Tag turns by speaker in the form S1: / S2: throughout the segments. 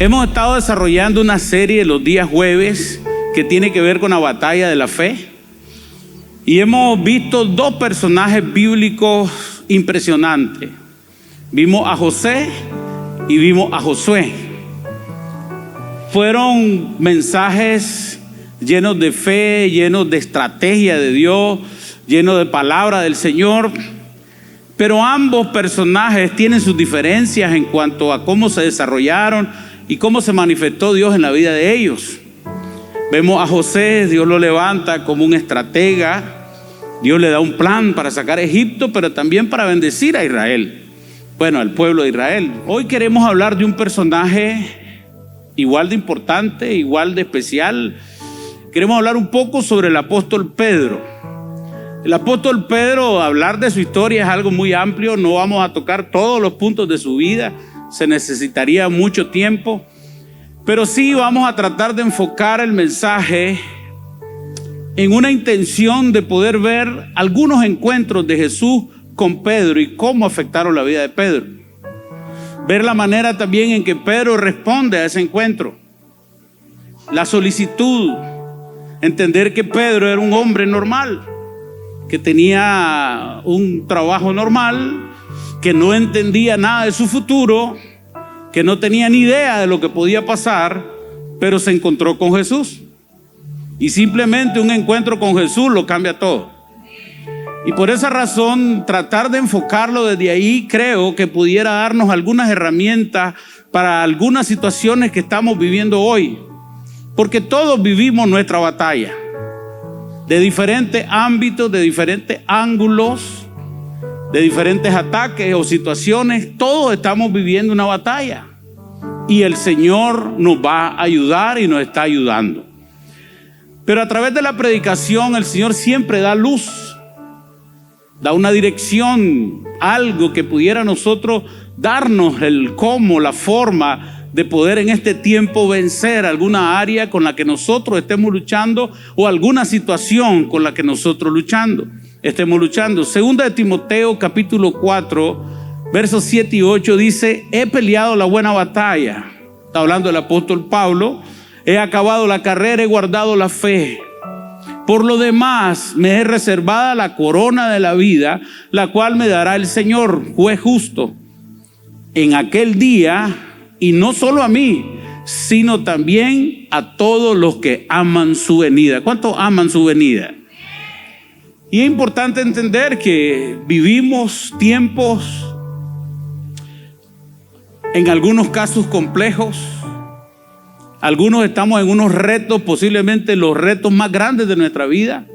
S1: Hemos estado desarrollando una serie los días jueves que tiene que ver con la batalla de la fe. Y hemos visto dos personajes bíblicos impresionantes. Vimos a José y vimos a Josué. Fueron mensajes llenos de fe, llenos de estrategia de Dios, llenos de palabra del Señor. Pero ambos personajes tienen sus diferencias en cuanto a cómo se desarrollaron y cómo se manifestó Dios en la vida de ellos. Vemos a José, Dios lo levanta como un estratega. Dios le da un plan para sacar a Egipto, pero también para bendecir a Israel. Bueno, al pueblo de Israel. Hoy queremos hablar de un personaje igual de importante, igual de especial. Queremos hablar un poco sobre el apóstol Pedro. El apóstol Pedro, hablar de su historia es algo muy amplio. No vamos a tocar todos los puntos de su vida. Se necesitaría mucho tiempo. Pero sí vamos a tratar de enfocar el mensaje en una intención de poder ver algunos encuentros de Jesús con Pedro y cómo afectaron la vida de Pedro. Ver la manera también en que Pedro responde a ese encuentro. La solicitud. Entender que Pedro era un hombre normal, que tenía un trabajo normal, que no entendía nada de su futuro, que no tenía ni idea de lo que podía pasar, pero se encontró con Jesús. Y simplemente un encuentro con Jesús lo cambia todo. Y por esa razón, tratar de enfocarlo desde ahí, creo que pudiera darnos algunas herramientas para algunas situaciones que estamos viviendo hoy. Porque todos vivimos nuestra batalla, de diferentes ámbitos, de diferentes ángulos, de diferentes ataques o situaciones. Todos estamos viviendo una batalla. Y el Señor nos va a ayudar y nos está ayudando. Pero a través de la predicación el Señor siempre da luz, da una dirección, algo que pudiera a nosotros darnos el cómo, la forma de poder en este tiempo vencer alguna área con la que nosotros estemos luchando o alguna situación con la que nosotros estemos luchando. Segunda de Timoteo capítulo 4 versos 7 y 8 dice: he peleado la buena batalla. Está hablando el apóstol Pablo. He acabado la carrera, he guardado la fe. Por lo demás, me es reservada la corona de la vida, la cual me dará el Señor, juez justo, en aquel día, y no solo a mí, sino también a todos los que aman su venida. ¿Cuántos aman su venida? Y es importante entender que vivimos tiempos, en algunos casos complejos. Algunos estamos en unos retos, posiblemente los retos más grandes de nuestra vida,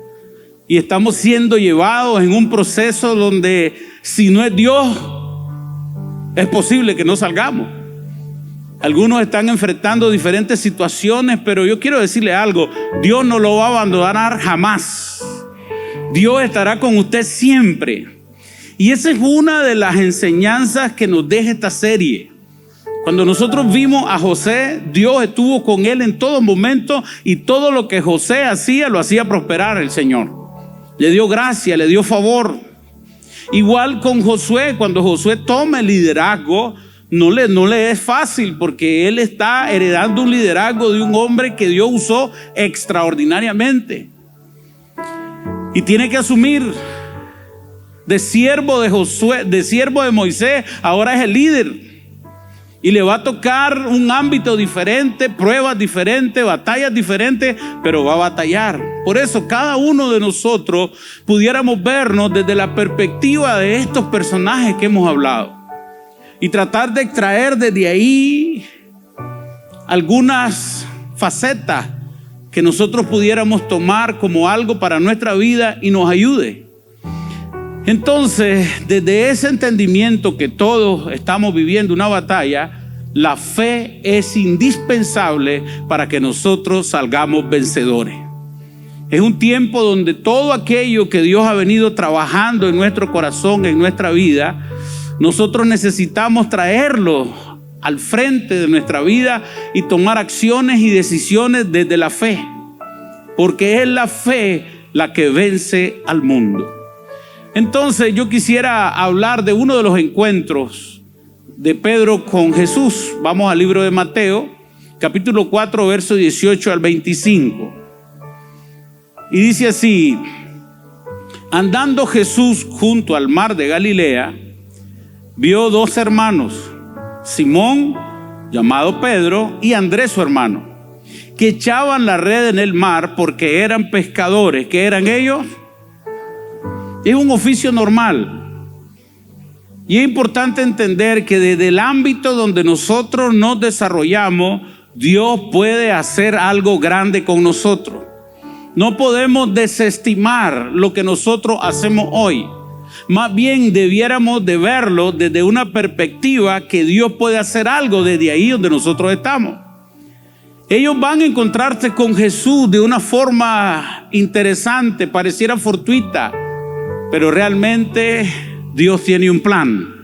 S1: y estamos siendo llevados en un proceso donde si no es Dios, es posible que no salgamos. Algunos están enfrentando diferentes situaciones, pero yo quiero decirle algo: Dios no lo va a abandonar jamás. Dios estará con usted siempre. Y esa es una de las enseñanzas que nos deja esta serie. Cuando nosotros vimos a José, Dios estuvo con él en todo momento, y todo lo que José hacía, lo hacía prosperar el Señor. Le dio gracia, le dio favor. Igual con Josué, cuando Josué toma el liderazgo, no le es fácil, porque él está heredando un liderazgo de un hombre que Dios usó extraordinariamente. Y tiene que asumir, de siervo de Josué, de siervo de Moisés, ahora es el líder. Y le va a tocar un ámbito diferente, pruebas diferentes, batallas diferentes, pero va a batallar. Por eso cada uno de nosotros pudiéramos vernos desde la perspectiva de estos personajes que hemos hablado y tratar de extraer desde ahí algunas facetas que nosotros pudiéramos tomar como algo para nuestra vida y nos ayude. Entonces, desde ese entendimiento que todos estamos viviendo una batalla, la fe es indispensable para que nosotros salgamos vencedores. Es un tiempo donde todo aquello que Dios ha venido trabajando en nuestro corazón, en nuestra vida, nosotros necesitamos traerlo al frente de nuestra vida y tomar acciones y decisiones desde la fe, porque es la fe la que vence al mundo. Entonces yo quisiera hablar de uno de los encuentros de Pedro con Jesús. Vamos al libro de Mateo, capítulo 4, verso 18 al 25. Y dice así: andando Jesús junto al mar de Galilea, vio dos hermanos, Simón, llamado Pedro, y Andrés su hermano, que echaban la red en el mar porque eran pescadores. ¿Qué eran ellos? Es un oficio normal. Y es importante entender que desde el ámbito donde nosotros nos desarrollamos, Dios puede hacer algo grande con nosotros. No podemos desestimar lo que nosotros hacemos hoy. Más bien debiéramos de verlo desde una perspectiva que Dios puede hacer algo desde ahí donde nosotros estamos. Ellos van a encontrarse con Jesús de una forma interesante, pareciera fortuita, pero realmente Dios tiene un plan.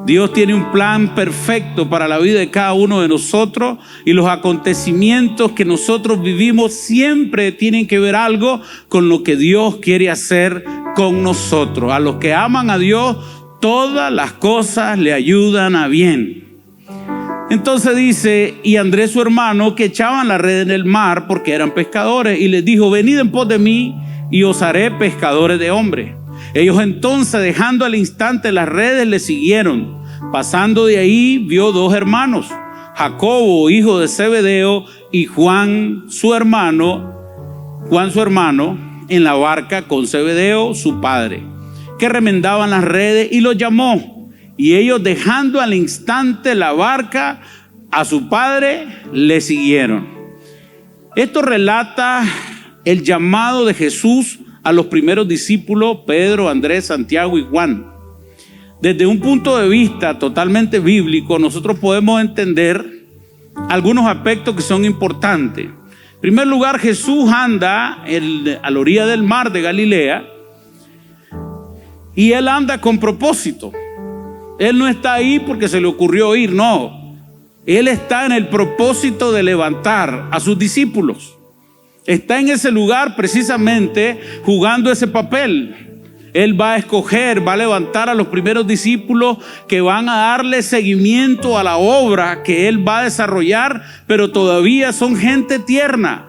S1: Dios tiene un plan perfecto para la vida de cada uno de nosotros, y los acontecimientos que nosotros vivimos siempre tienen que ver algo con lo que Dios quiere hacer con nosotros. A los que aman a Dios, todas las cosas le ayudan a bien. Entonces dice: y Andrés su hermano, que echaban la red en el mar porque eran pescadores, y les dijo: venid en pos de mí y os haré pescadores de hombres. Ellos entonces, dejando al instante las redes, le siguieron. Pasando de ahí, vio dos hermanos, Jacobo, hijo de Zebedeo, y Juan su hermano, en la barca con Zebedeo su padre, que remendaban las redes, y los llamó. Y ellos, dejando al instante la barca a su padre, le siguieron. Esto relata el llamado de Jesús a los primeros discípulos, Pedro, Andrés, Santiago y Juan. Desde un punto de vista totalmente bíblico, nosotros podemos entender algunos aspectos que son importantes. En primer lugar, Jesús anda a la orilla del mar de Galilea, y él anda con propósito. Él no está ahí porque se le ocurrió ir, no. Él está en el propósito de levantar a sus discípulos. Está en ese lugar precisamente jugando ese papel. Él va a escoger, va a levantar a los primeros discípulos que van a darle seguimiento a la obra que Él va a desarrollar, pero todavía son gente tierna.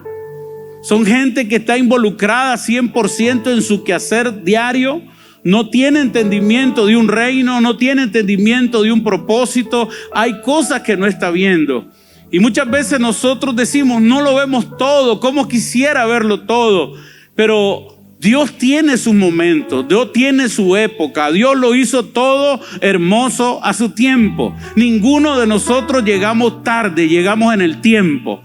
S1: Son gente que está involucrada 100% en su quehacer diario. No tiene entendimiento de un reino, no tiene entendimiento de un propósito. Hay cosas que no está viendo. Y muchas veces nosotros decimos: no lo vemos todo, como quisiera verlo todo. Pero Dios tiene sus momentos, Dios tiene su época. Dios lo hizo todo hermoso a su tiempo. Ninguno de nosotros llegamos tarde, llegamos en el tiempo.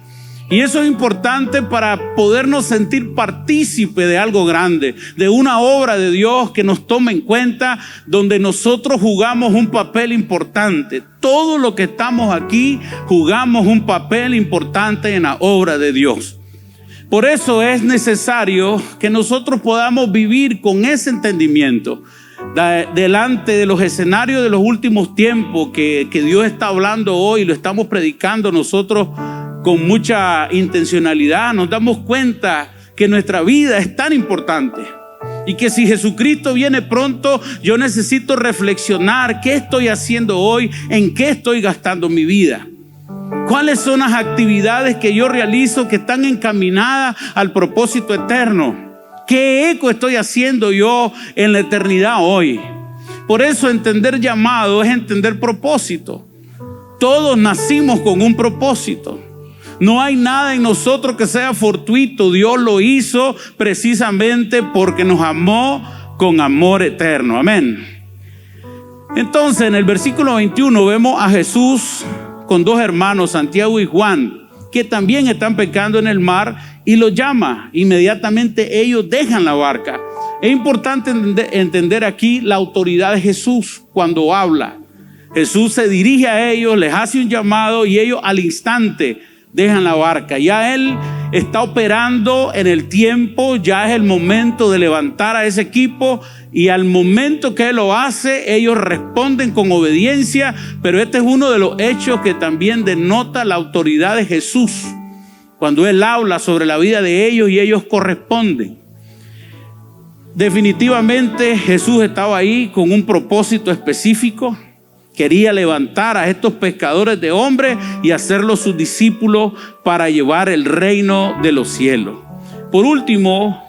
S1: Y eso es importante para podernos sentir partícipe de algo grande, de una obra de Dios que nos toma en cuenta, donde nosotros jugamos un papel importante. Todo lo que estamos aquí jugamos un papel importante en la obra de Dios. Por eso es necesario que nosotros podamos vivir con ese entendimiento delante de los escenarios de los últimos tiempos que Dios está hablando hoy. Lo estamos predicando nosotros con mucha intencionalidad. Nos damos cuenta que nuestra vida es tan importante, y que si Jesucristo viene pronto, yo necesito reflexionar: ¿qué estoy haciendo hoy? ¿En qué estoy gastando mi vida? ¿Cuáles son las actividades que yo realizo que están encaminadas al propósito eterno? ¿Qué eco estoy haciendo yo en la eternidad hoy? Por eso entender llamado es entender propósito. Todos nacimos con un propósito. No hay nada en nosotros que sea fortuito. Dios lo hizo precisamente porque nos amó con amor eterno. Amén. Entonces, en el versículo 21 vemos a Jesús con dos hermanos, Santiago y Juan, que también están pescando en el mar, y los llama. Inmediatamente ellos dejan la barca. Es importante entender aquí la autoridad de Jesús cuando habla. Jesús se dirige a ellos, les hace un llamado, y ellos al instante dejan la barca. Ya Él está operando en el tiempo, ya es el momento de levantar a ese equipo, y al momento que Él lo hace, ellos responden con obediencia. Pero este es uno de los hechos que también denota la autoridad de Jesús, cuando Él habla sobre la vida de ellos y ellos corresponden. Definitivamente Jesús estaba ahí con un propósito específico. Quería levantar a estos pescadores de hombres y hacerlos sus discípulos para llevar el reino de los cielos. Por último,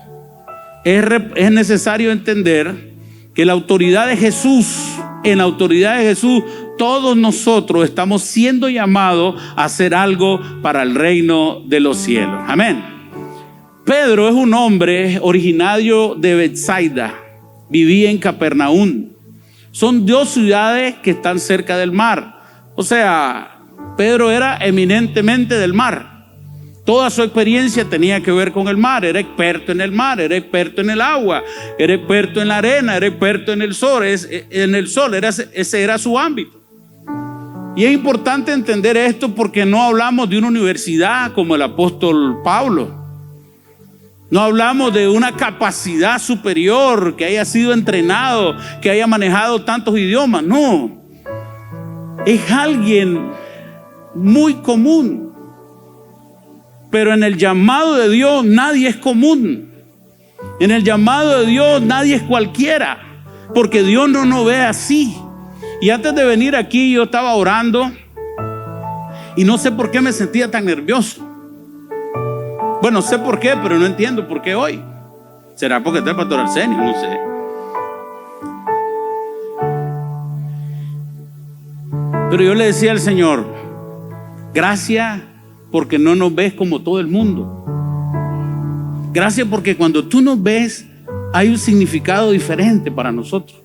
S1: es necesario entender que la autoridad de Jesús, en la autoridad de Jesús, todos nosotros estamos siendo llamados a hacer algo para el reino de los cielos. Amén. Pedro es un hombre originario de Betsaida, vivía en Capernaum. Son 2 ciudades que están cerca del mar. O sea, Pedro era eminentemente del mar. Toda su experiencia tenía que ver con el mar. Era experto en el mar, era experto en el agua, era experto en la arena, era experto en el sol. Ese era su ámbito. Y es importante entender esto porque no hablamos de una universidad como el apóstol Pablo. No hablamos de una capacidad superior, que haya sido entrenado, que haya manejado tantos idiomas. No, es alguien muy común. Pero en el llamado de Dios nadie es común. En el llamado de Dios nadie es cualquiera, porque Dios no nos ve así. Y antes de venir aquí yo estaba orando y no sé por qué me sentía tan nervioso. Bueno, sé por qué, pero no entiendo por qué hoy. ¿Será porque está el pastor Arsenio? No sé. Pero yo le decía al Señor, gracias porque no nos ves como todo el mundo. Gracias porque cuando tú nos ves hay un significado diferente para nosotros.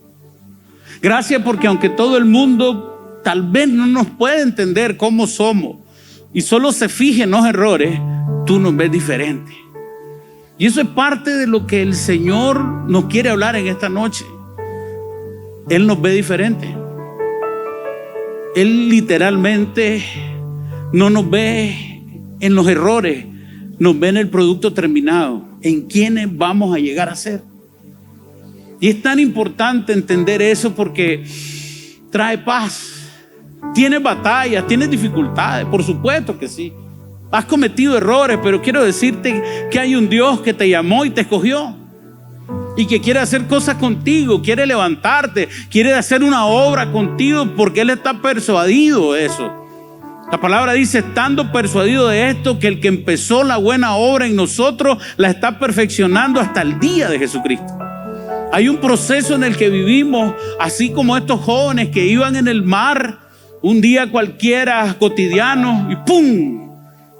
S1: Gracias porque aunque todo el mundo tal vez no nos puede entender cómo somos y solo se fije en los errores, tú nos ves diferente. Y eso es parte de lo que el Señor nos quiere hablar en esta noche. Él nos ve diferente. Él literalmente no nos ve en los errores, nos ve en el producto terminado, en quienes vamos a llegar a ser. Y es tan importante entender eso porque trae paz. Tienes batallas, tienes dificultades, por supuesto que sí. Has cometido errores, pero quiero decirte que hay un Dios que te llamó y te escogió y que quiere hacer cosas contigo, quiere levantarte, quiere hacer una obra contigo porque Él está persuadido de eso. La palabra dice, estando persuadido de esto, que el que empezó la buena obra en nosotros la está perfeccionando hasta el día de Jesucristo. Hay un proceso en el que vivimos, así como estos jóvenes que iban en el mar un día cualquiera cotidiano y ¡pum!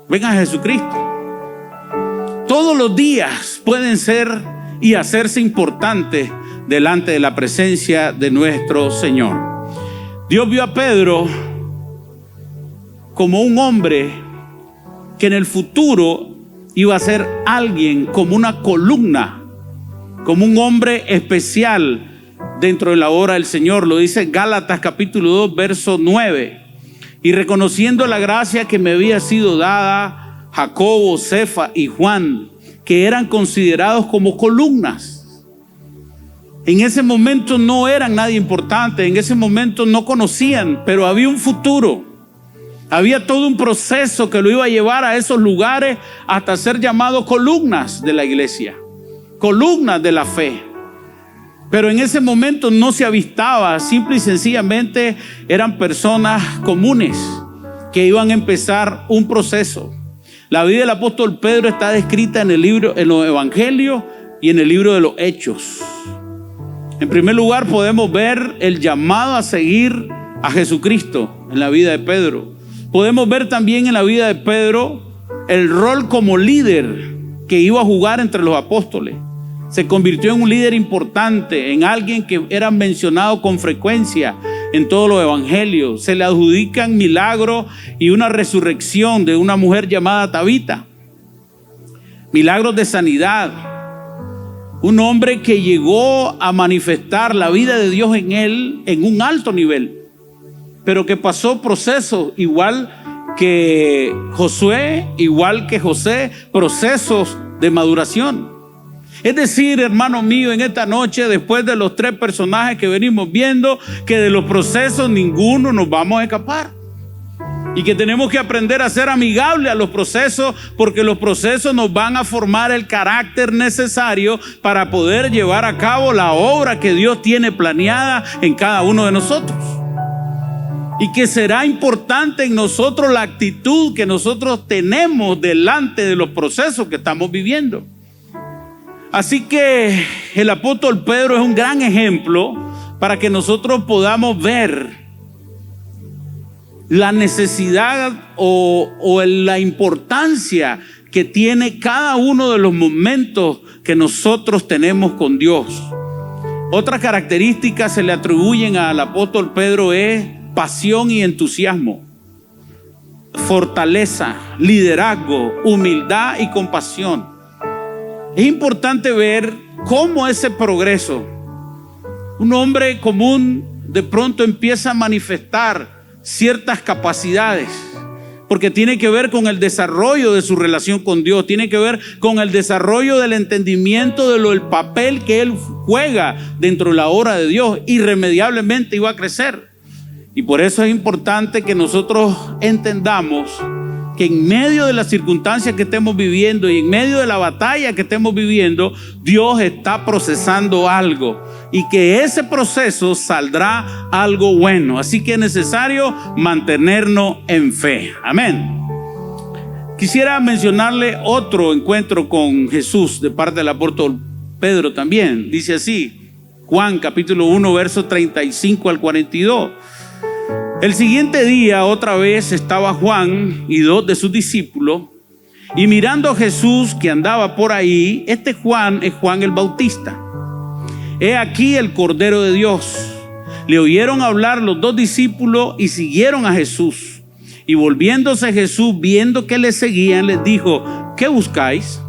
S1: Ven a Jesucristo. Todos los días pueden ser y hacerse importantes delante de la presencia de nuestro Señor. Dios vio a Pedro como un hombre que en el futuro iba a ser alguien, como una columna, como un hombre especial dentro de la obra del Señor. Lo dice Gálatas capítulo 2 verso 9. Y reconociendo la gracia que me había sido dada, Jacobo, Cefa y Juan, que eran considerados como columnas. En ese momento no eran nadie importante, en ese momento no conocían, pero había un futuro. Había todo un proceso que lo iba a llevar a esos lugares hasta ser llamados columnas de la iglesia, columnas de la fe. Pero en ese momento no se avistaba, simple y sencillamente eran personas comunes que iban a empezar un proceso. La vida del apóstol Pedro está descrita en el libro, en los evangelios y en el libro de los Hechos. En primer lugar podemos ver el llamado a seguir a Jesucristo en la vida de Pedro. Podemos ver también en la vida de Pedro el rol como líder que iba a jugar entre los apóstoles. Se convirtió en un líder importante, en alguien que era mencionado con frecuencia en todos los evangelios. Se le adjudican milagros y una resurrección de una mujer llamada Tabita. Milagros de sanidad. Un hombre que llegó a manifestar la vida de Dios en él en un alto nivel, pero que pasó procesos igual que Josué, igual que José, procesos de maduración. Es decir, hermano mío, en esta noche, después de los 3 personajes que venimos viendo, que de los procesos ninguno nos vamos a escapar. Y que tenemos que aprender a ser amigables a los procesos, porque los procesos nos van a formar el carácter necesario para poder llevar a cabo la obra que Dios tiene planeada en cada uno de nosotros. y que será importante en nosotros la actitud que nosotros tenemos delante de los procesos que estamos viviendo. Así que el apóstol Pedro es un gran ejemplo para que nosotros podamos ver la necesidad o la importancia que tiene cada uno de los momentos que nosotros tenemos con Dios. Otras características se le atribuyen al apóstol Pedro es pasión y entusiasmo, fortaleza, liderazgo, humildad y compasión. Es importante ver cómo ese progreso, un hombre común de pronto empieza a manifestar ciertas capacidades, porque tiene que ver con el desarrollo de su relación con Dios, tiene que ver con el desarrollo del entendimiento del papel que él juega dentro de la obra de Dios. Irremediablemente iba a crecer. Y por eso es importante que nosotros entendamos que en medio de las circunstancias que estemos viviendo y en medio de la batalla que estemos viviendo, Dios está procesando algo y que ese proceso saldrá algo bueno. Así que es necesario mantenernos en fe. Amén. Quisiera mencionarle otro encuentro con Jesús de parte del apóstol Pedro también. Dice así, Juan capítulo 1, versos 35 al 42. El siguiente día otra vez estaba Juan y 2 de sus discípulos, y mirando a Jesús que andaba por ahí, este Juan es Juan el Bautista. He aquí el Cordero de Dios. Le oyeron hablar los 2 discípulos y siguieron a Jesús. Y volviéndose Jesús, viendo que le seguían, les dijo: ¿qué buscáis?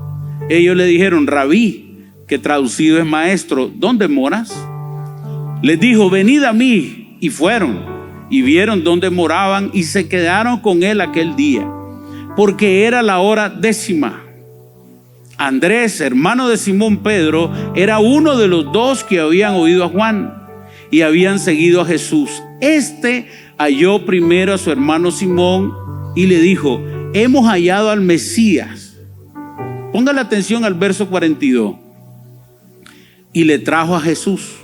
S1: Ellos le dijeron: Rabí, que traducido es maestro, ¿dónde moras? Les dijo: venid a mí. Y fueron y vieron dónde moraban y se quedaron con él aquel día, porque era la hora 10. Andrés, hermano de Simón Pedro, era uno de los 2 que habían oído a Juan y habían seguido a Jesús. Este halló primero a su hermano Simón y le dijo: hemos hallado al Mesías. Póngale atención al verso 42. Y le trajo a Jesús.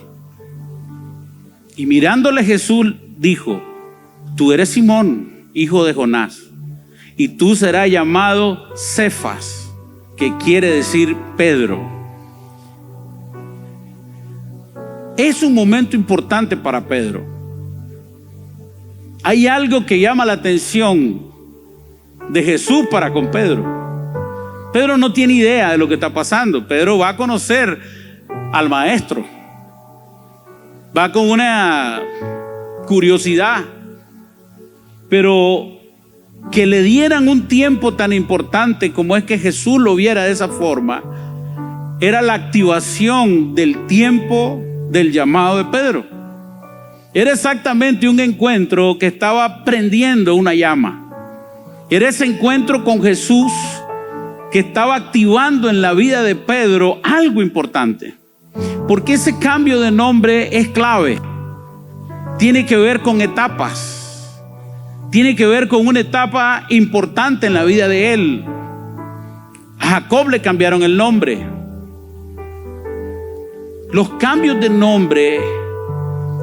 S1: Y mirándole Jesús dijo: tú eres Simón, hijo de Jonás, y tú serás llamado Cefas, que quiere decir Pedro. Es un momento importante para Pedro. Hay algo que llama la atención de Jesús para con Pedro. Pedro no tiene idea de lo que está pasando. Pedro va a conocer al maestro, va con una curiosidad, pero que le dieran un tiempo tan importante como es que Jesús lo viera de esa forma, era la activación del tiempo del llamado de Pedro. Era exactamente un encuentro que estaba prendiendo una llama. Era ese encuentro con Jesús que estaba activando en la vida de Pedro algo importante, porque ese cambio de nombre es clave. Tiene que ver con etapas. Tiene que ver con una etapa importante en la vida de él. A Jacob le cambiaron el nombre. Los cambios de nombre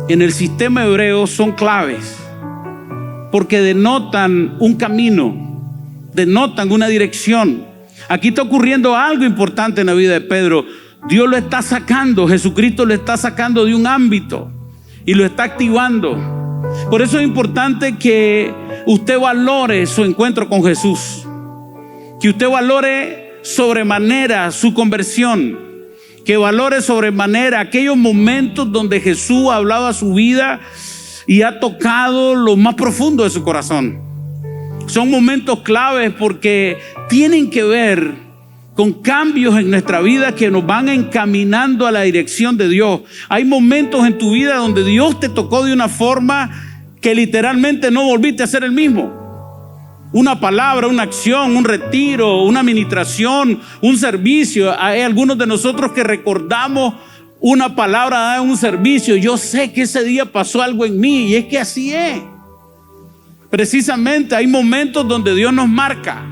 S1: en el sistema hebreo son claves, porque denotan un camino, denotan una dirección. Aquí está ocurriendo algo importante en la vida de Pedro. Dios lo está sacando, Jesucristo lo está sacando de un ámbito y lo está activando. Por eso es importante que usted valore su encuentro con Jesús, que usted valore sobremanera su conversión, que valore sobremanera aquellos momentos donde Jesús ha hablado a su vida y ha tocado lo más profundo de su corazón. Son momentos claves porque tienen que ver con cambios en nuestra vida que nos van encaminando a la dirección de Dios. Hay momentos en tu vida donde Dios te tocó de una forma que literalmente no volviste a ser el mismo. Una palabra, una acción, un retiro, una administración, un servicio. Hay algunos de nosotros que recordamos una palabra dada en un servicio. Yo sé que ese día pasó algo en mí, y es que así es. Precisamente hay momentos donde Dios nos marca.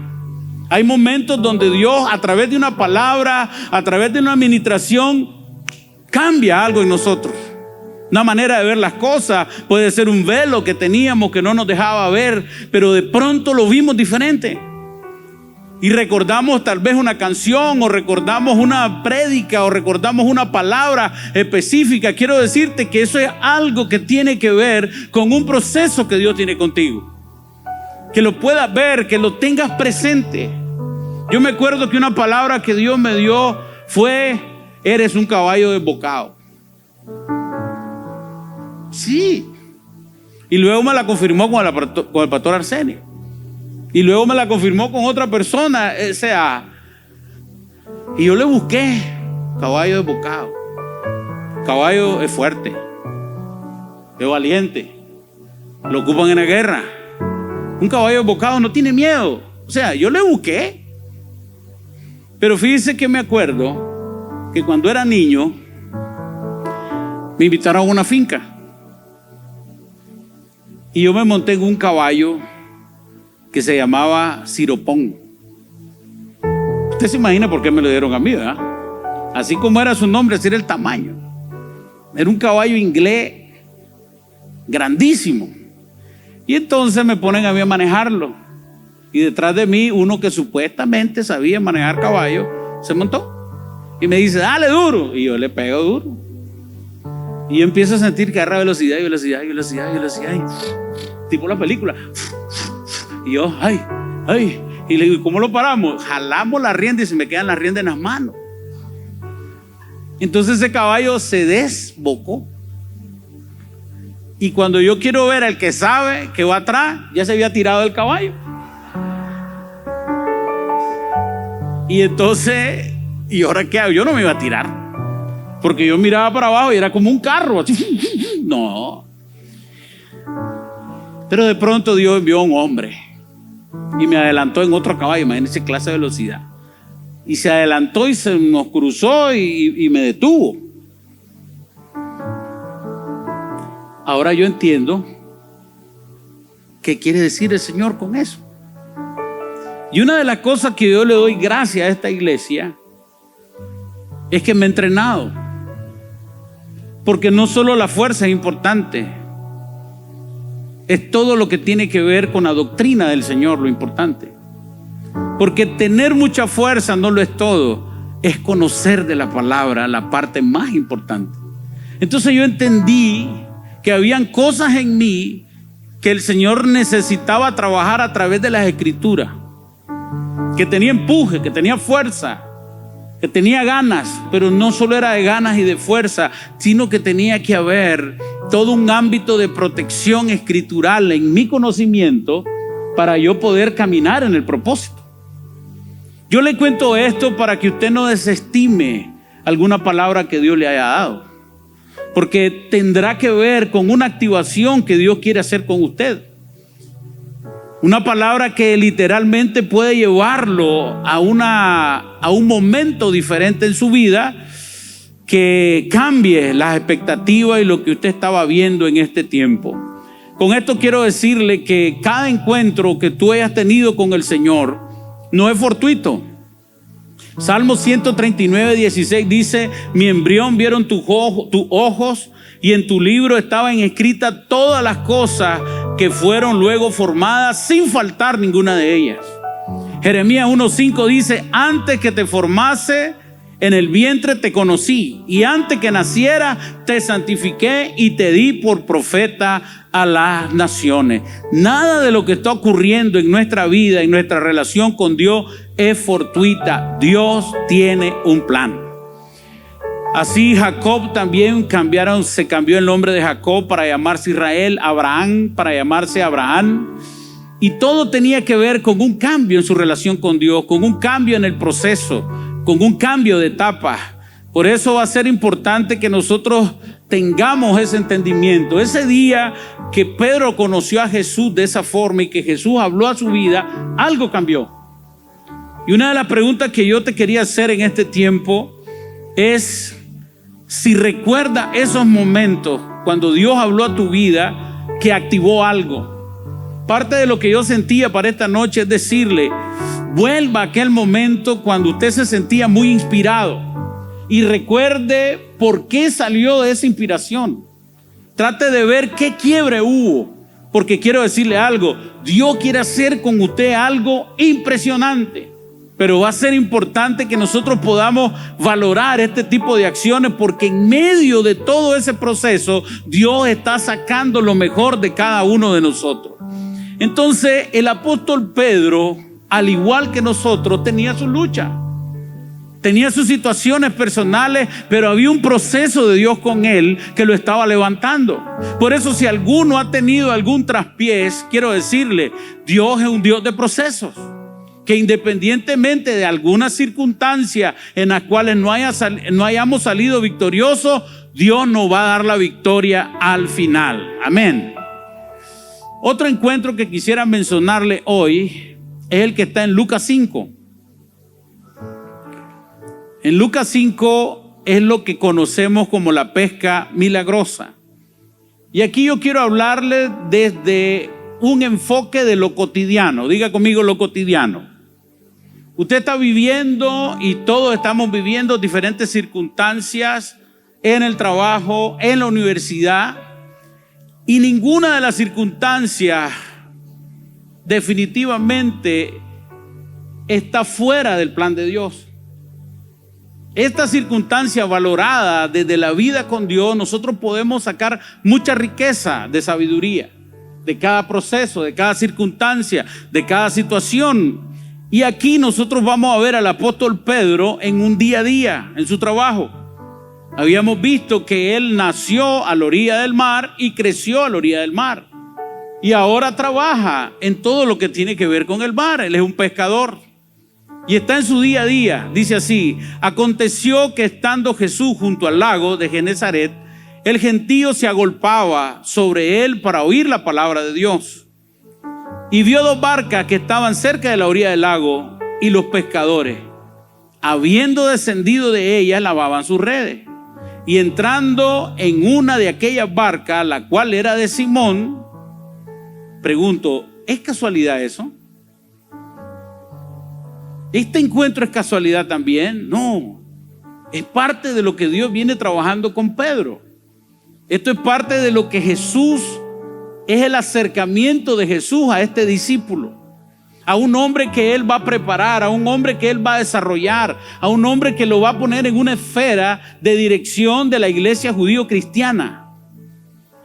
S1: Hay momentos donde Dios, a través de una palabra, a través de una administración, cambia algo en nosotros. Una manera de ver las cosas, puede ser un velo que teníamos que no nos dejaba ver, pero de pronto lo vimos diferente. Y recordamos tal vez una canción, o recordamos una prédica, o recordamos una palabra específica. Quiero decirte que eso es algo que tiene que ver con un proceso que Dios tiene contigo. Que lo puedas ver, que lo tengas presente. Yo me acuerdo que una palabra que Dios me dio fue: eres un caballo desbocado. Sí. Y luego me la confirmó con el pastor Arsenio. Y luego me la confirmó con otra persona. O sea, y yo le busqué: caballo desbocado. Caballo es fuerte, es valiente, lo ocupan en la guerra. Un caballo desbocado no tiene miedo. O sea, yo le busqué. Pero fíjese que me acuerdo que cuando era niño me invitaron a una finca. Y yo me monté en un caballo que se llamaba Siropón. Usted se imagina por qué me lo dieron a mí, ¿verdad? Así como era su nombre, así era el tamaño. Era un caballo inglés grandísimo. Y entonces me ponen a mí a manejarlo. Y detrás de mí, uno que supuestamente sabía manejar caballo, se montó. Y me dice: dale duro. Y yo le pego duro. Y yo empiezo a sentir que agarra velocidad y velocidad y velocidad y velocidad. Tipo la película. Y yo, ay. Y le digo: ¿cómo lo paramos? Jalamos la rienda y se me quedan las riendas en las manos. Entonces ese caballo se desbocó. Y cuando yo quiero ver al que sabe que va atrás, ya se había tirado del caballo. Y entonces, ¿y ahora qué hago? Yo no me iba a tirar, porque yo miraba para abajo y era como un carro. No. Pero de pronto Dios envió a un hombre y me adelantó en otro caballo. Imagínense clase de velocidad. Y se adelantó y se nos cruzó y me detuvo. Ahora yo entiendo qué quiere decir el Señor con eso. Y una de las cosas que yo le doy gracias a esta iglesia es que me he entrenado. Porque no solo la fuerza es importante, es todo lo que tiene que ver con la doctrina del Señor lo importante. Porque tener mucha fuerza no lo es todo, es conocer de la palabra la parte más importante. Entonces yo entendí que habían cosas en mí que el Señor necesitaba trabajar a través de las Escrituras, que tenía empuje, que tenía fuerza, que tenía ganas, pero no solo era de ganas y de fuerza, sino que tenía que haber todo un ámbito de protección escritural en mi conocimiento para yo poder caminar en el propósito. Yo le cuento esto para que usted no desestime alguna palabra que Dios le haya dado, porque tendrá que ver con una activación que Dios quiere hacer con usted. Una palabra que literalmente puede llevarlo a un momento diferente en su vida, que cambie las expectativas y lo que usted estaba viendo en este tiempo. Con esto quiero decirle que cada encuentro que tú hayas tenido con el Señor no es fortuito. Salmo 139, 16 dice: mi embrión vieron tus ojos, y en tu libro estaban escritas todas las cosas que fueron luego formadas, sin faltar ninguna de ellas. Jeremías 1:5 dice: antes que te formase en el vientre te conocí, y antes que naciera te santifiqué y te di por profeta a las naciones. Nada de lo que está ocurriendo en nuestra vida, en nuestra relación con Dios, es fortuita. Dios tiene un plan. Así Jacob también se cambió el nombre de Jacob para llamarse Israel, Abraham para llamarse Abraham. Y todo tenía que ver con un cambio en su relación con Dios, con un cambio en el proceso, con un cambio de etapa. Por eso va a ser importante que nosotros tengamos ese entendimiento. Ese día que Pedro conoció a Jesús de esa forma y que Jesús habló a su vida, algo cambió. Y una de las preguntas que yo te quería hacer en este tiempo es si recuerda esos momentos cuando Dios habló a tu vida que activó algo. Parte de lo que yo sentía para esta noche es decirle: vuelva a aquel momento cuando usted se sentía muy inspirado y recuerde por qué salió de esa inspiración. Trate de ver qué quiebre hubo, porque quiero decirle algo, Dios quiere hacer con usted algo impresionante, pero va a ser importante que nosotros podamos valorar este tipo de acciones, porque en medio de todo ese proceso, Dios está sacando lo mejor de cada uno de nosotros. Entonces, el apóstol Pedro, al igual que nosotros, tenía su lucha. Tenía sus situaciones personales, pero había un proceso de Dios con él que lo estaba levantando. Por eso, si alguno ha tenido algún traspiés, quiero decirle, Dios es un Dios de procesos. Que independientemente de algunas circunstancias en las cuales no hayamos salido victoriosos, Dios nos va a dar la victoria al final. Amén. Otro encuentro que quisiera mencionarle hoy es el que está en Lucas 5. En Lucas 5 es lo que conocemos como la pesca milagrosa. Y aquí yo quiero hablarle desde un enfoque de lo cotidiano. Diga conmigo lo cotidiano. Usted está viviendo y todos estamos viviendo diferentes circunstancias en el trabajo, en la universidad. Y ninguna de las circunstancias definitivamente está fuera del plan de Dios. Esta circunstancia valorada desde la vida con Dios, nosotros podemos sacar mucha riqueza de sabiduría de cada proceso, de cada circunstancia, de cada situación. Y aquí nosotros vamos a ver al apóstol Pedro en un día a día, en su trabajo. Habíamos visto que él nació a la orilla del mar y creció a la orilla del mar. Y ahora trabaja en todo lo que tiene que ver con el mar. Él es un pescador. Y está en su día a día. Dice así: aconteció que estando Jesús junto al lago de Genesaret, el gentío se agolpaba sobre él para oír la palabra de Dios. Y vio dos barcas que estaban cerca de la orilla del lago, y los pescadores, habiendo descendido de ellas, lavaban sus redes. Y entrando en una de aquellas barcas, la cual era de Simón, pregunto, ¿es casualidad eso? ¿Este encuentro es casualidad también? No, es parte de lo que Dios viene trabajando con Pedro. Esto es parte de lo que Jesús, es el acercamiento de Jesús a este discípulo, a un hombre que Él va a preparar, a un hombre que Él va a desarrollar, a un hombre que lo va a poner en una esfera de dirección de la iglesia judío-cristiana.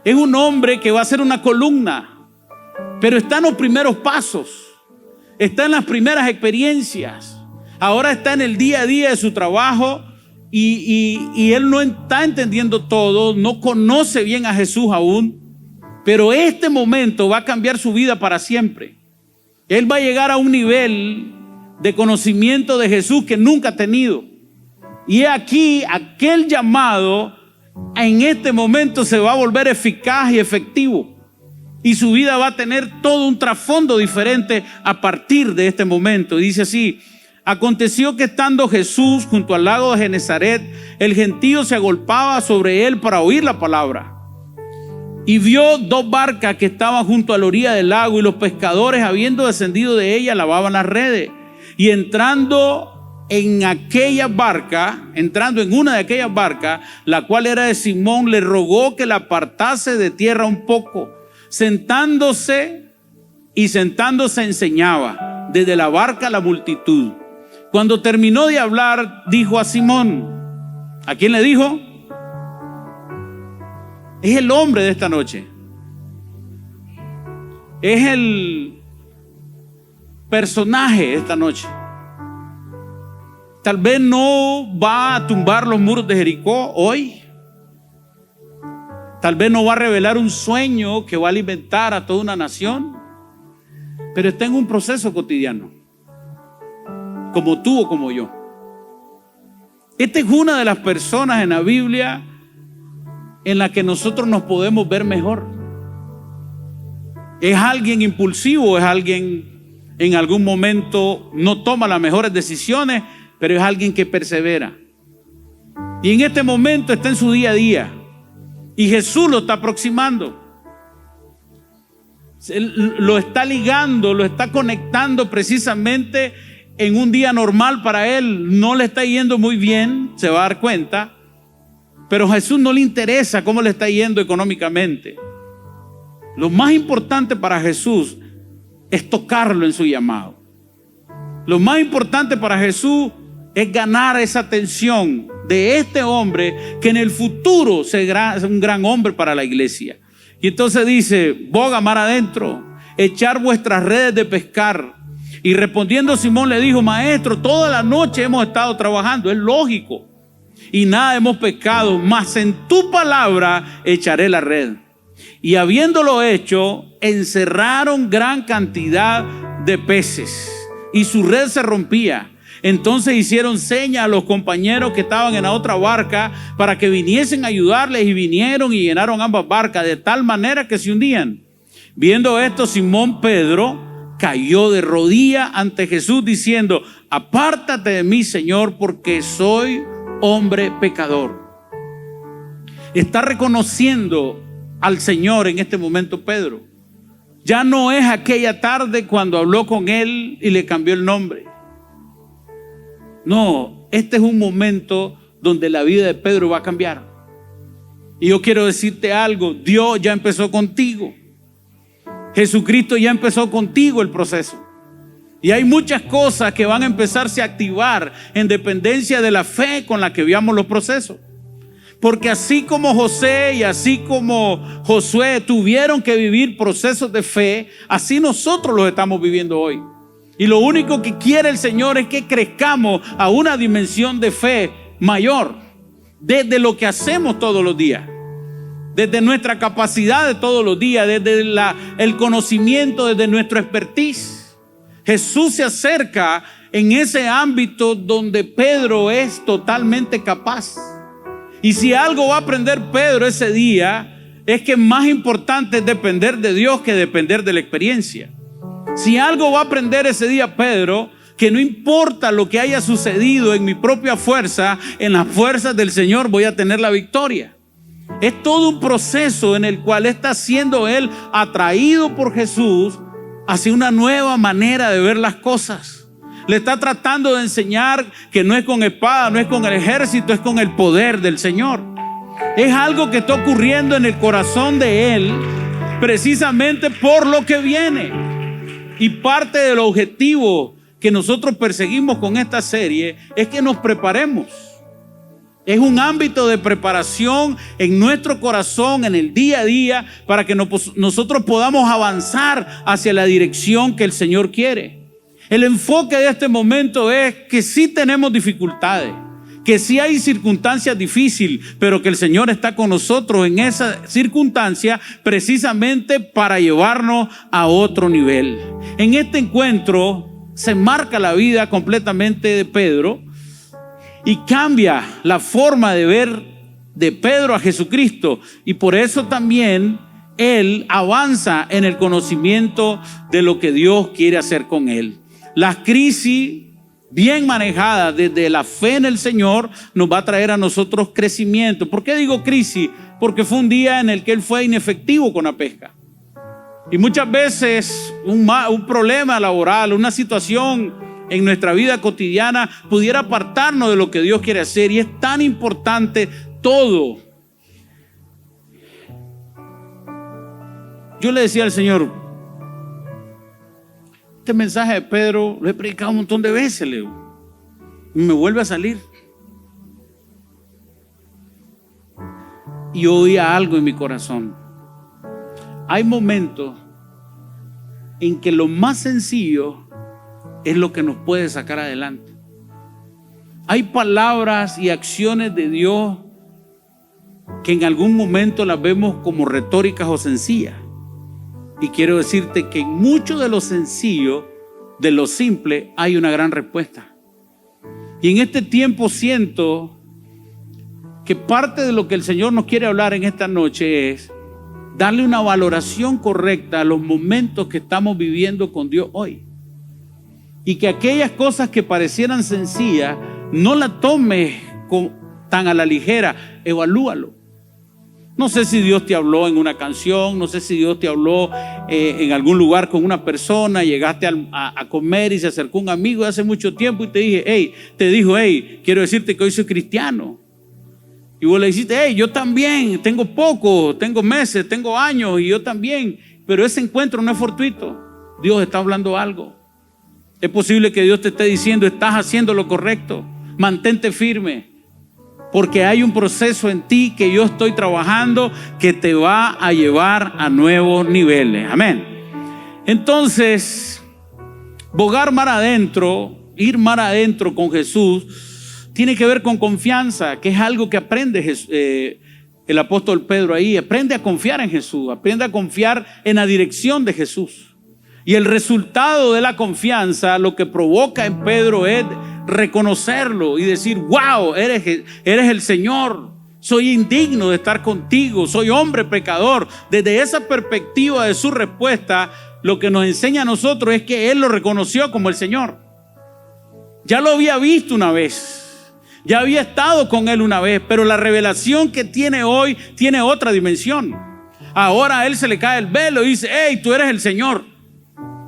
S1: Es un hombre que va a ser una columna, pero está en los primeros pasos. Está en las primeras experiencias. Ahora está en el día a día de su trabajo y él no está entendiendo todo, no conoce bien a Jesús aún, pero este momento va a cambiar su vida para siempre. Él va a llegar a un nivel de conocimiento de Jesús que nunca ha tenido. Y aquí aquel llamado en este momento se va a volver eficaz y efectivo. Y su vida va a tener todo un trasfondo diferente a partir de este momento. Y dice así: aconteció que estando Jesús junto al lago de Genesaret, el gentío se agolpaba sobre él para oír la palabra. Y vio dos barcas que estaban junto a la orilla del lago, y los pescadores, habiendo descendido de ellas, lavaban las redes. Y entrando en una de aquellas barcas, la cual era de Simón, le rogó que la apartase de tierra un poco. Sentándose enseñaba desde la barca a la multitud. Cuando terminó de hablar, dijo a Simón. ¿A quién le dijo? Es el hombre de esta noche. Es el personaje de esta noche. Tal vez no va a tumbar los muros de Jericó hoy. Tal vez no va a revelar un sueño que va a alimentar a toda una nación, pero está en un proceso cotidiano, como tú o como yo. Esta es una de las personas en la Biblia en la que nosotros nos podemos ver mejor. Es alguien impulsivo, es alguien en algún momento no toma las mejores decisiones, pero es alguien que persevera. Y en este momento está en su día a día. Y Jesús lo está aproximando. Lo está ligando, lo está conectando precisamente en un día normal para él. No le está yendo muy bien, se va a dar cuenta. Pero a Jesús no le interesa cómo le está yendo económicamente. Lo más importante para Jesús es tocarlo en su llamado. Lo más importante para Jesús es ganar esa atención de este hombre que en el futuro será un gran hombre para la iglesia. Y entonces dice: boga mar adentro, echar vuestras redes de pescar. Y respondiendo Simón le dijo: maestro, toda la noche hemos estado trabajando, es lógico, y nada hemos pescado, mas en tu palabra echaré la red. Y habiéndolo hecho, encerraron gran cantidad de peces, y su red se rompía. Entonces hicieron señas a los compañeros que estaban en la otra barca para que viniesen a ayudarles, y vinieron y llenaron ambas barcas de tal manera que se hundían. Viendo esto, Simón Pedro cayó de rodillas ante Jesús diciendo: apártate de mí, Señor, porque soy hombre pecador. Está reconociendo al Señor en este momento Pedro. Ya no es aquella tarde cuando habló con él y le cambió el nombre. No, este es un momento donde la vida de Pedro va a cambiar. Y yo quiero decirte algo: Dios ya empezó contigo. Jesucristo ya empezó contigo el proceso. Y hay muchas cosas que van a empezarse a activar en dependencia de la fe con la que veamos los procesos. Porque así como José y así como Josué tuvieron que vivir procesos de fe, así nosotros los estamos viviendo hoy. Y lo único que quiere el Señor es que crezcamos a una dimensión de fe mayor, desde lo que hacemos todos los días, desde nuestra capacidad de todos los días, desde el conocimiento, desde nuestro expertise. Jesús se acerca en ese ámbito donde Pedro es totalmente capaz. Y si algo va a aprender Pedro ese día, es que más importante es depender de Dios que depender de la experiencia. Si algo va a aprender ese día Pedro, que no importa lo que haya sucedido en mi propia fuerza, en las fuerzas del Señor voy a tener la victoria. Es todo un proceso en el cual está siendo él atraído por Jesús hacia una nueva manera de ver las cosas. Le está tratando de enseñar que no es con espada, no es con el ejército, es con el poder del Señor. Es algo que está ocurriendo en el corazón de él precisamente por lo que viene. Y parte del objetivo que nosotros perseguimos con esta serie es que nos preparemos. Es un ámbito de preparación en nuestro corazón, en el día a día, para que nosotros podamos avanzar hacia la dirección que el Señor quiere. El enfoque de este momento es que sí tenemos dificultades, que sí hay circunstancias difíciles, pero que el Señor está con nosotros en esa circunstancia precisamente para llevarnos a otro nivel. En este encuentro se marca la vida completamente de Pedro y cambia la forma de ver de Pedro a Jesucristo, y por eso también él avanza en el conocimiento de lo que Dios quiere hacer con él. Las crisis bien manejadas desde la fe en el Señor nos va a traer a nosotros crecimiento. ¿Por qué digo crisis? Porque fue un día en el que él fue inefectivo con la pesca. Y muchas veces un problema laboral, una situación en nuestra vida cotidiana pudiera apartarnos de lo que Dios quiere hacer. Y es tan importante todo. Yo le decía al Señor: este mensaje de Pedro lo he predicado un montón de veces, Leo, y me vuelve a salir. Y oía algo en mi corazón. Hay momentos en que lo más sencillo es lo que nos puede sacar adelante. Hay palabras y acciones de Dios que en algún momento las vemos como retóricas o sencillas. Y quiero decirte que en mucho de lo sencillo, de lo simple, hay una gran respuesta. Y en este tiempo siento que parte de lo que el Señor nos quiere hablar en esta noche es darle una valoración correcta a los momentos que estamos viviendo con Dios hoy. Y que aquellas cosas que parecieran sencillas, no las tomes tan a la ligera, evalúalo. No sé si Dios te habló en una canción, no sé si Dios te habló en algún lugar con una persona, llegaste a comer y se acercó un amigo de hace mucho tiempo y te dijo, hey, quiero decirte que hoy soy cristiano. Y vos le dijiste, hey, yo también, tengo poco, tengo meses, tengo años y yo también. Pero ese encuentro no es fortuito. Dios está hablando algo. Es posible que Dios te esté diciendo, estás haciendo lo correcto, mantente firme. Porque hay un proceso en ti que yo estoy trabajando que te va a llevar a nuevos niveles. Amén. Entonces, bogar mar adentro, ir mar adentro con Jesús, tiene que ver con confianza, que es algo que aprende el apóstol Pedro ahí. Aprende a confiar en Jesús, aprende a confiar en la dirección de Jesús. Y el resultado de la confianza, lo que provoca en Pedro es reconocerlo y decir, wow, eres el Señor, soy indigno de estar contigo, soy hombre pecador. Desde esa perspectiva de su respuesta, lo que nos enseña a nosotros es que él lo reconoció como el Señor. Ya lo había visto una vez, ya había estado con él una vez, pero la revelación que tiene hoy tiene otra dimensión. Ahora a él se le cae el velo y dice, hey, tú eres el Señor.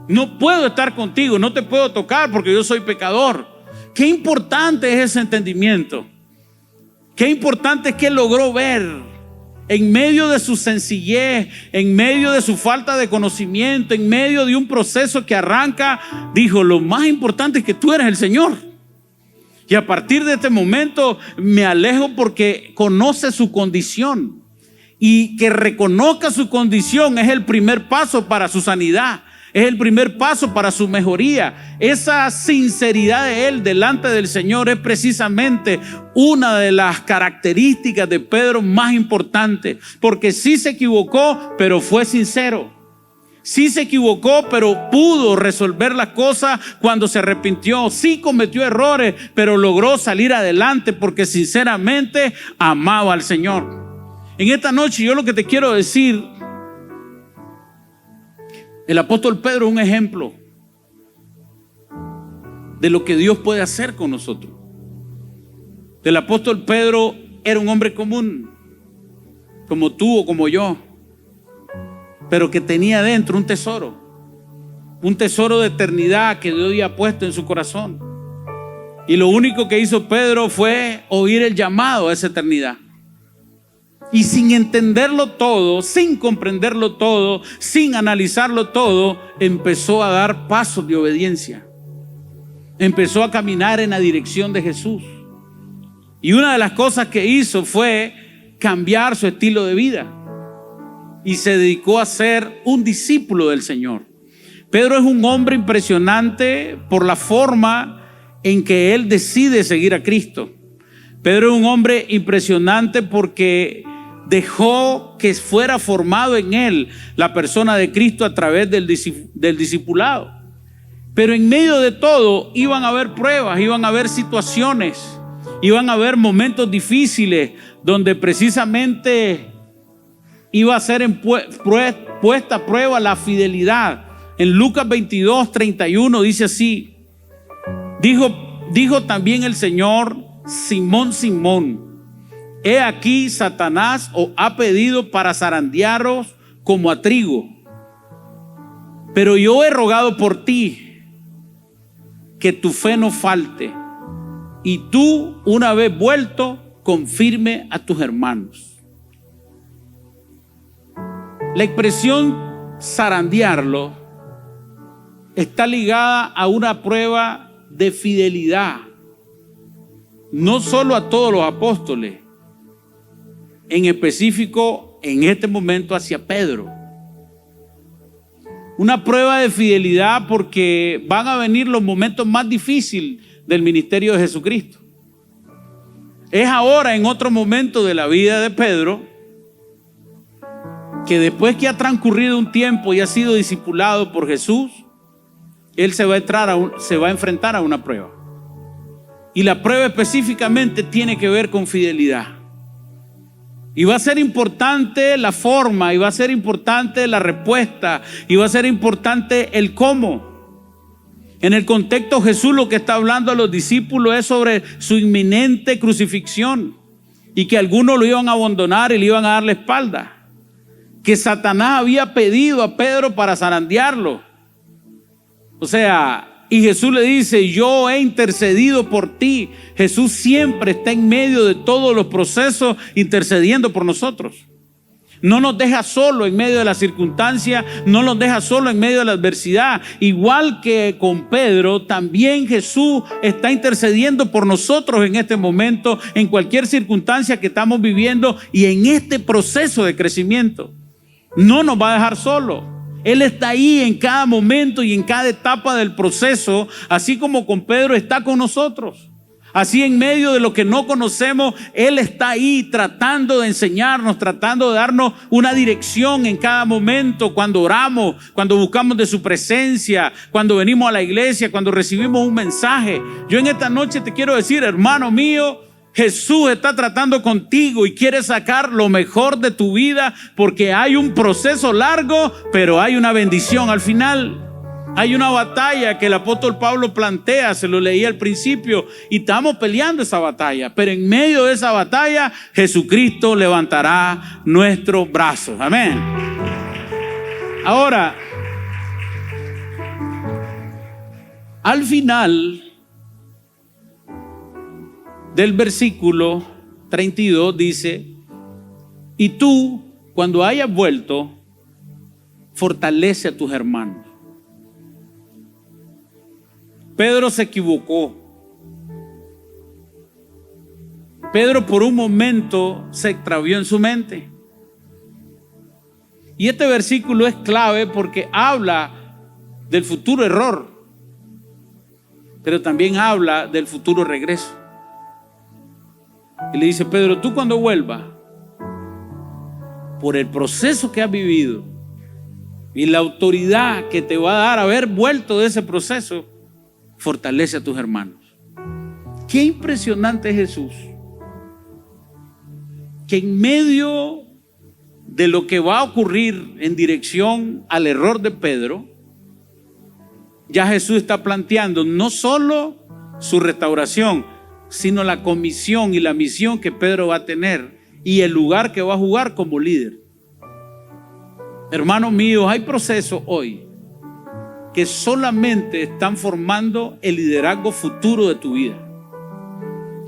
S1: No puedo estar contigo, no te puedo tocar porque yo soy pecador. Qué importante es ese entendimiento. Qué importante es que él logró ver en medio de su sencillez, en medio de su falta de conocimiento, en medio de un proceso que arranca, dijo, lo más importante es que tú eres el Señor. Y a partir de este momento me alejo porque conoce su condición. Y que reconozca su condición es el primer paso para su sanidad. Es el primer paso para su mejoría. Esa sinceridad de él delante del Señor es precisamente una de las características de Pedro más importantes. Porque sí se equivocó, pero fue sincero. Sí se equivocó, pero pudo resolver las cosas cuando se arrepintió. Sí cometió errores, pero logró salir adelante porque sinceramente amaba al Señor. En esta noche yo lo que te quiero decir, el apóstol Pedro es un ejemplo de lo que Dios puede hacer con nosotros. El apóstol Pedro era un hombre común, como tú o como yo, pero que tenía dentro un tesoro de eternidad que Dios había puesto en su corazón. Y lo único que hizo Pedro fue oír el llamado a esa eternidad. Y sin entenderlo todo, sin comprenderlo todo, sin analizarlo todo, empezó a dar pasos de obediencia. Empezó a caminar en la dirección de Jesús. Y una de las cosas que hizo fue cambiar su estilo de vida. Y se dedicó a ser un discípulo del Señor. Pedro es un hombre impresionante por la forma en que él decide seguir a Cristo. Pedro es un hombre impresionante porque dejó que fuera formado en él la persona de Cristo a través del discipulado. Pero en medio de todo iban a haber pruebas, iban a haber situaciones, iban a haber momentos difíciles donde precisamente iba a ser puesta a prueba la fidelidad. En Lucas 22:31 dice así: dijo también el Señor, Simón, Simón, he aquí Satanás os ha pedido para zarandearos como a trigo, pero yo he rogado por ti que tu fe no falte, y tú, una vez vuelto, confirme a tus hermanos. La expresión zarandearlo está ligada a una prueba de fidelidad, no solo a todos los apóstoles, en específico en este momento hacia Pedro. Una prueba de fidelidad porque van a venir los momentos más difíciles del ministerio de Jesucristo. Es ahora, en otro momento de la vida de Pedro, que después que ha transcurrido un tiempo y ha sido discipulado por Jesús, él se va a enfrentar a una prueba. Y la prueba específicamente tiene que ver con fidelidad. Y va a ser importante la forma, y va a ser importante la respuesta, y va a ser importante el cómo. En el contexto, Jesús lo que está hablando a los discípulos es sobre su inminente crucifixión, y que algunos lo iban a abandonar y le iban a dar la espalda. Que Satanás había pedido a Pedro para zarandearlo. O sea, y Jesús le dice: yo he intercedido por ti. Jesús siempre está en medio de todos los procesos intercediendo por nosotros. No nos deja solo en medio de la circunstancia, no nos deja solo en medio de la adversidad. Igual que con Pedro, también Jesús está intercediendo por nosotros en este momento, en cualquier circunstancia que estamos viviendo y en este proceso de crecimiento. No nos va a dejar solo. Él está ahí en cada momento y en cada etapa del proceso, así como con Pedro está con nosotros. Así en medio de lo que no conocemos, Él está ahí tratando de enseñarnos, tratando de darnos una dirección en cada momento, cuando oramos, cuando buscamos de su presencia, cuando venimos a la iglesia, cuando recibimos un mensaje. Yo en esta noche te quiero decir, hermano mío, Jesús está tratando contigo y quiere sacar lo mejor de tu vida, porque hay un proceso largo, pero hay una bendición al final. Hay una batalla que el apóstol Pablo plantea, se lo leí al principio, y estamos peleando esa batalla. Pero en medio de esa batalla, Jesucristo levantará nuestros brazos. Amén. Ahora, al final del versículo 32 dice: y tú, cuando hayas vuelto, fortalece a tus hermanos. Pedro se equivocó. Pedro por un momento se extravió en su mente. Y este versículo es clave porque habla del futuro error, pero también habla del futuro regreso. Y le dice: Pedro, tú cuando vuelvas, por el proceso que has vivido y la autoridad que te va a dar haber vuelto de ese proceso, fortalece a tus hermanos. Qué impresionante es Jesús, que en medio de lo que va a ocurrir en dirección al error de Pedro, ya Jesús está planteando no solo su restauración, sino la comisión y la misión que Pedro va a tener y el lugar que va a jugar como líder. Hermanos míos, hay procesos hoy que solamente están formando el liderazgo futuro de tu vida,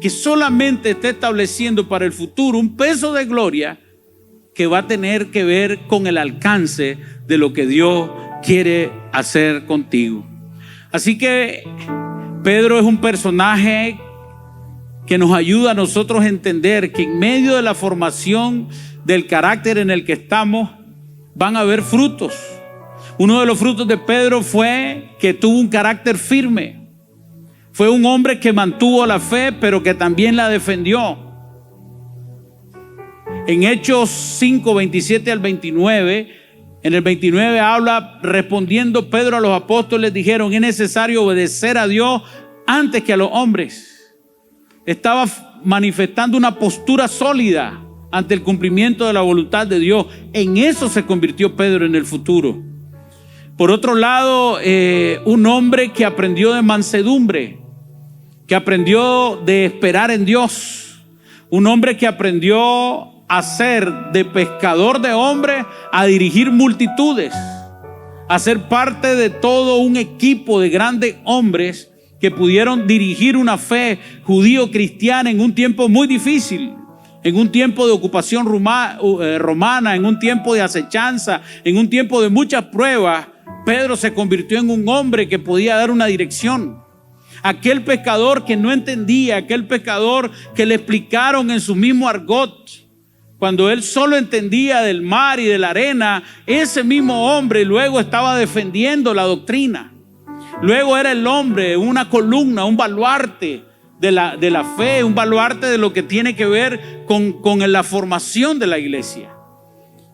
S1: que solamente está estableciendo para el futuro un peso de gloria que va a tener que ver con el alcance de lo que Dios quiere hacer contigo. Así que Pedro es un personaje que nos ayuda a nosotros a entender que en medio de la formación del carácter en el que estamos van a haber frutos. Uno de los frutos de Pedro fue que tuvo un carácter firme. Fue un hombre que mantuvo la fe, pero que también la defendió. En Hechos 5, 27 al 29, en el 29 habla: respondiendo Pedro a los apóstoles, dijeron: es necesario obedecer a Dios antes que a los hombres. Estaba manifestando una postura sólida ante el cumplimiento de la voluntad de Dios. En eso se convirtió Pedro en el futuro. Por otro lado, un hombre que aprendió de mansedumbre, que aprendió de esperar en Dios, un hombre que aprendió a ser de pescador de hombres a dirigir multitudes, a ser parte de todo un equipo de grandes hombres que pudieron dirigir una fe judío-cristiana en un tiempo muy difícil, en un tiempo de ocupación romana, en un tiempo de acechanza, en un tiempo de muchas pruebas. Pedro se convirtió en un hombre que podía dar una dirección. Aquel pescador que no entendía, aquel pescador que le explicaron en su mismo argot, cuando él solo entendía del mar y de la arena, ese mismo hombre luego estaba defendiendo la doctrina. Luego era el hombre, una columna, un baluarte de la fe, un baluarte de lo que tiene que ver con la formación de la iglesia.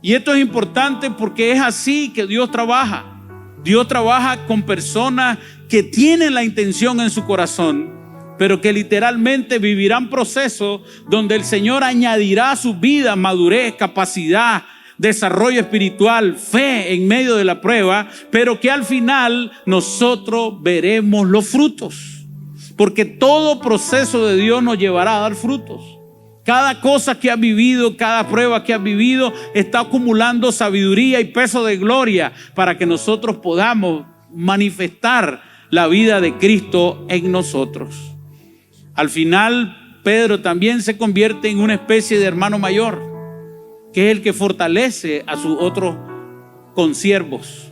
S1: Y esto es importante porque es así que Dios trabaja. Dios trabaja con personas que tienen la intención en su corazón, pero que literalmente vivirán procesos donde el Señor añadirá a sus vidas madurez, capacidad, desarrollo espiritual, fe en medio de la prueba, pero que al final nosotros veremos los frutos, porque todo proceso de Dios nos llevará a dar frutos. Cada cosa que has vivido, cada prueba que has vivido está acumulando sabiduría y peso de gloria para que nosotros podamos manifestar la vida de Cristo en nosotros. Al final, Pedro también se convierte en una especie de hermano mayor, que es el que fortalece a sus otros consiervos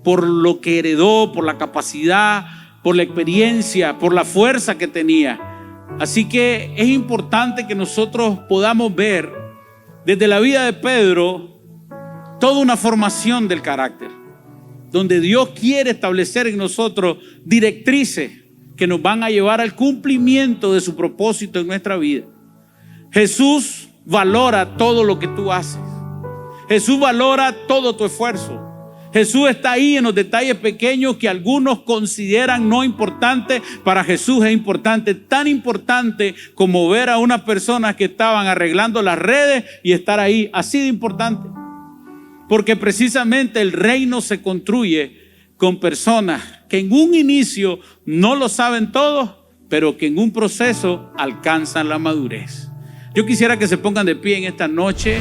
S1: por lo que heredó, por la capacidad, por la experiencia, por la fuerza que tenía. Así que es importante que nosotros podamos ver desde la vida de Pedro toda una formación del carácter, donde Dios quiere establecer en nosotros directrices que nos van a llevar al cumplimiento de su propósito en nuestra vida. Jesús valora todo lo que tú haces. Jesús valora todo tu esfuerzo. Jesús está ahí en los detalles pequeños que algunos consideran no importantes. Para Jesús es importante, tan importante como ver a unas personas que estaban arreglando las redes y estar ahí, así de importante. Porque precisamente el reino se construye con personas que en un inicio no lo saben todo, pero que en un proceso alcanzan la madurez. Yo quisiera que se pongan de pie en esta noche.